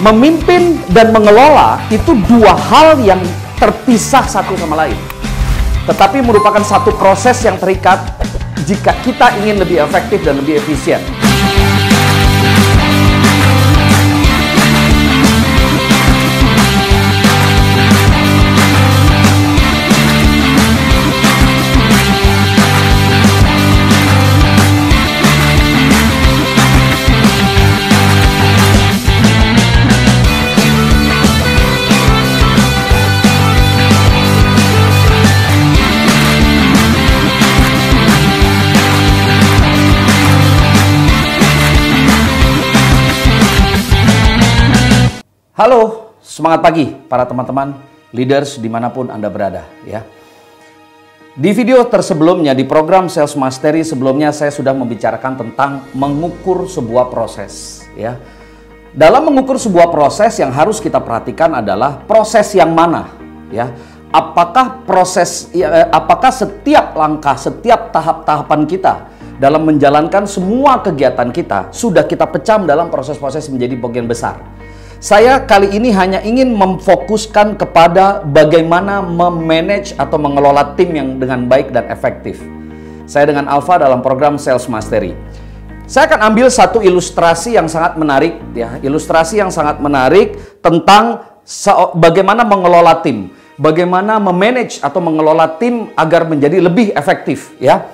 Memimpin dan mengelola itu dua hal yang terpisah satu sama lain, tetapi merupakan satu proses yang terikat jika kita ingin lebih efektif dan lebih efisien. Halo, semangat pagi para teman-teman leaders dimanapun Anda berada ya. Di video tersebelumnya di program Sales Mastery sebelumnya saya sudah membicarakan tentang mengukur sebuah proses ya. Dalam mengukur sebuah proses yang harus kita perhatikan adalah proses yang mana ya. Apakah setiap langkah, setiap tahap-tahapan kita dalam menjalankan semua kegiatan kita sudah kita pecah dalam proses-proses menjadi bagian besar. Saya kali ini hanya ingin memfokuskan kepada bagaimana memanage atau mengelola tim yang dengan baik dan efektif. Saya dengan Alfa dalam program Sales Mastery. Saya akan ambil satu ilustrasi yang sangat menarik ya, ilustrasi yang sangat menarik tentang bagaimana mengelola tim, bagaimana memanage atau mengelola tim agar menjadi lebih efektif ya.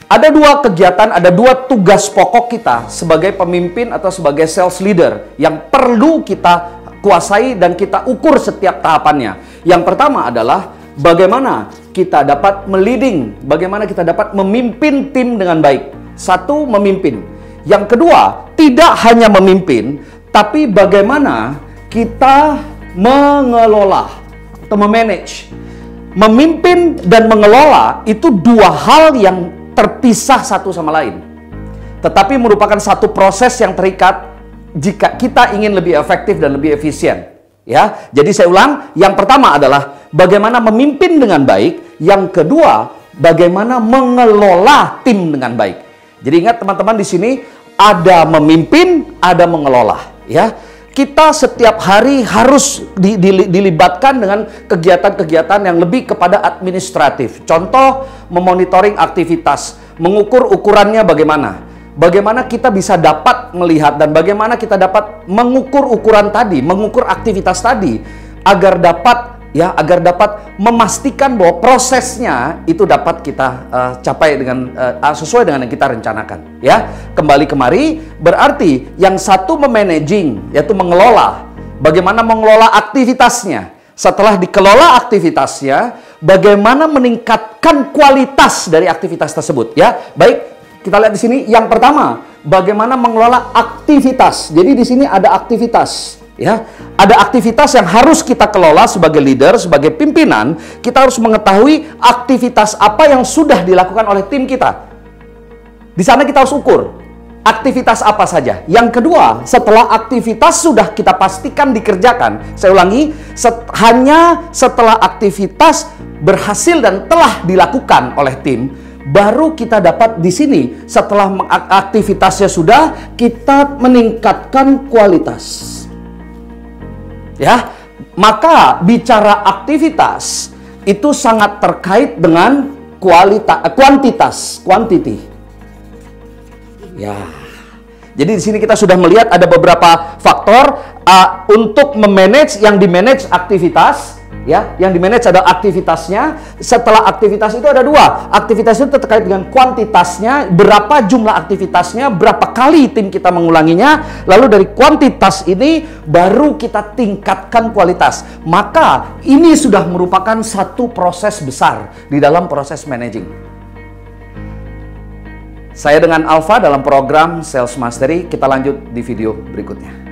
Ada dua kegiatan, ada dua tugas pokok kita sebagai pemimpin atau sebagai sales leader yang perlu kita kuasai dan kita ukur setiap tahapannya. Yang pertama adalah bagaimana kita dapat meleading, bagaimana kita dapat memimpin tim dengan baik. Satu, memimpin. Yang kedua, tidak hanya memimpin, tapi bagaimana kita mengelola atau memanage. Memimpin dan mengelola itu dua hal yang terpisah satu sama lain, tetapi merupakan satu proses yang terikat jika kita ingin lebih efektif dan lebih efisien ya. Jadi saya ulang, yang pertama adalah bagaimana memimpin dengan baik, yang kedua bagaimana mengelola tim dengan baik. Jadi ingat teman-teman, di sini ada memimpin, ada mengelola ya. Kita setiap hari harus dilibatkan dengan kegiatan-kegiatan yang lebih kepada administratif. Contoh, memonitoring aktivitas, mengukur ukurannya bagaimana. Bagaimana kita bisa dapat melihat dan bagaimana kita dapat mengukur ukuran tadi, mengukur aktivitas tadi agar dapat memastikan bahwa prosesnya itu dapat kita capai dengan sesuai dengan yang kita rencanakan ya. Kembali kemari, berarti yang satu memanaging yaitu mengelola, bagaimana mengelola aktivitasnya. Setelah dikelola aktivitasnya, bagaimana meningkatkan kualitas dari aktivitas tersebut ya. Baik, kita lihat di sini yang pertama, bagaimana mengelola aktivitas. Jadi di sini ada aktivitas ya. Ada aktivitas yang harus kita kelola sebagai leader, sebagai pimpinan. Kita harus mengetahui aktivitas apa yang sudah dilakukan oleh tim kita. Di sana kita harus ukur aktivitas apa saja. Yang kedua, setelah aktivitas sudah kita pastikan dikerjakan, saya ulangi, hanya setelah aktivitas berhasil dan telah dilakukan oleh tim, baru kita dapat di sini setelah aktivitasnya sudah, kita meningkatkan kualitas. Ya, maka bicara aktivitas itu sangat terkait dengan quantity. Ya. Jadi di sini kita sudah melihat ada beberapa faktor untuk memanage, yang dimanage aktivitas ya, yang dimanage adalah aktivitasnya. Setelah aktivitas itu ada dua. Aktivitas itu terkait dengan kuantitasnya, berapa jumlah aktivitasnya, berapa kali tim kita mengulanginya. Lalu dari kuantitas ini baru kita tingkatkan kualitas. Maka ini sudah merupakan satu proses besar di dalam proses managing. Saya dengan Alfa dalam program Sales Mastery, kita lanjut di video berikutnya.